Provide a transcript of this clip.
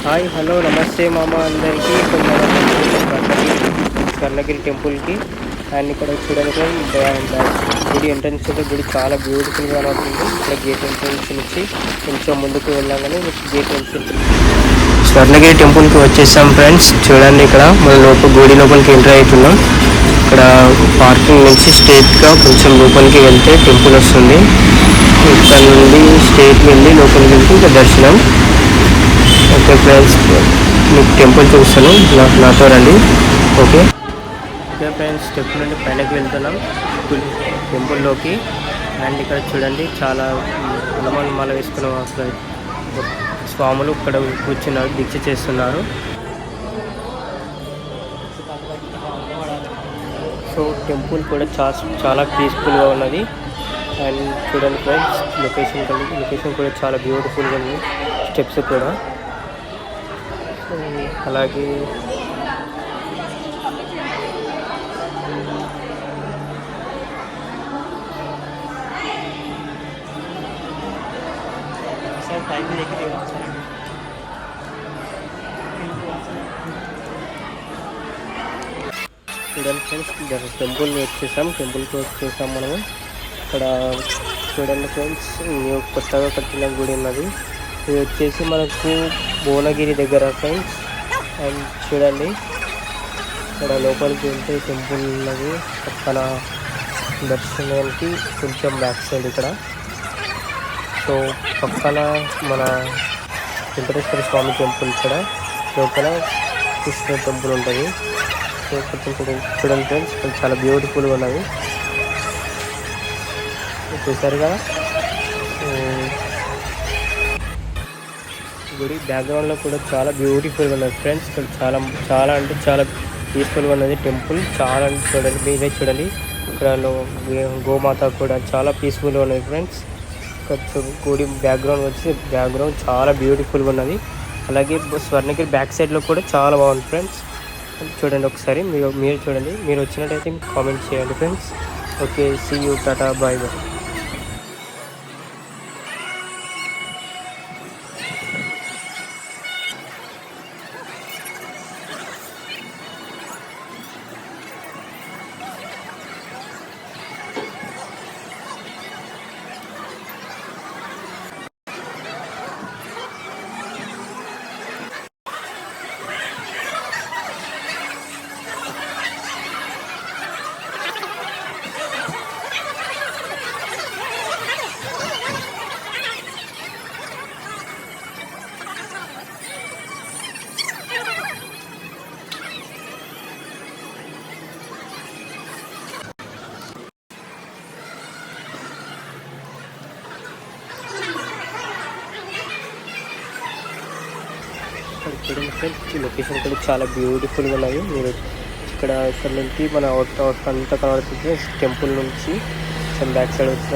Hi hello నమస్తే మామ అందరికీ. ఇప్పుడు మనం స్వర్ణగిరి టెంపుల్కి అండ్ ఇక్కడ చూడడానికి గుడి ఎంట్రన్స్ గుడి చాలా బ్యూటిఫుల్గా ఉంటుంది. ఇక్కడ గేట్ ఎంట్రన్స్ నుంచి కొంచెం ముందుకు వెళ్ళాలని గేట్ ఎంట్రన్స్ స్వర్ణగిరి టెంపుల్కి వచ్చేసాం ఫ్రెండ్స్. చూడండి ఇక్కడ మన గుడి లోపలికి ఎంటర్ అవుతున్నాం. ఇక్కడ పార్కింగ్ నుంచి స్ట్రైట్గా కొంచెం లోపలికి వెళ్తే టెంపుల్ వస్తుంది. ఇక్కడ నుండి స్ట్రైట్ వెళ్ళి లోపలికి వెళ్తే ఇంకా దర్శనం. ఓకే ఫ్రెండ్స్, మీకు టెంపుల్ చూస్తాను, నాతో రండి. ఓకే ఫ్రెండ్స్, స్టెప్ నుండి పైనకి వెళ్తున్నాం టెంపుల్లోకి. అండ్ ఇక్కడ చూడండి చాలా మాల వేసుకున్న స్వాములు ఇక్కడ కూర్చున్నారు, దీక్ష చేస్తున్నారు. సో టెంపుల్ కూడా చాలా పీస్ఫుల్గా ఉన్నది. అండ్ చూడండి ఫ్రెండ్స్, లొకేషన్ కూడా చాలా బ్యూటిఫుల్గా ఉంది. స్టెప్స్ కూడా అలాగే చూడండి ఫ్రెండ్స్, టెంపుల్కి వచ్చేసాం మనము. ఇక్కడ చూడండి ఫ్రెండ్స్, కొత్తగా కట్టిన గుడి ఉన్నది. ఇది వచ్చేసి మనకు భువనగిరి దగ్గర ఫ్రెండ్స్. అండ్ చూడండి ఇక్కడ లోపలికి వెళ్తే టెంపుల్ ఉన్నది. పక్కన దర్శనానికి కొంచెం బ్యాక్ సైడ్ ఇక్కడ. సో పక్కన మన వెంకటేశ్వర స్వామి టెంపుల్, ఇక్కడ లోపల కృష్ణ టెంపుల్ ఉంటుంది. సో చూడండి ఫ్రెండ్స్, ఇక్కడ చాలా బ్యూటిఫుల్గా ఉన్నది. చూసారు కదా, గుడి బ్యాక్గ్రౌండ్లో కూడా చాలా బ్యూటిఫుల్గా ఉన్నది ఫ్రెండ్స్. ఇక్కడ చాలా అంటే చాలా పీస్ఫుల్గా ఉన్నది టెంపుల్. చాలా అంటే చూడండి, మీరే చూడండి, ఇక్కడ గోమాత కూడా చాలా పీస్ఫుల్గా ఉన్నది ఫ్రెండ్స్. ఇక్కడ గుడి బ్యాక్గ్రౌండ్ చాలా బ్యూటిఫుల్గా ఉన్నది. అలాగే స్వర్ణగిరి బ్యాక్ సైడ్లో కూడా చాలా బాగుంది ఫ్రెండ్స్. చూడండి ఒకసారి, మీరు చూడండి. మీరు వచ్చినట్టయితే కామెంట్ చేయండి friends. Okay, see you, tata, bye bye. చూడండి ఫ్రెండ్స్, లొకేషన్ కూడా చాలా బ్యూటిఫుల్గా ఉన్నాయి. మీరు ఇక్కడ నుంచి మన అంతా కనబడుతుంది. టెంపుల్ నుంచి బ్యాక్ సైడ్ వచ్చి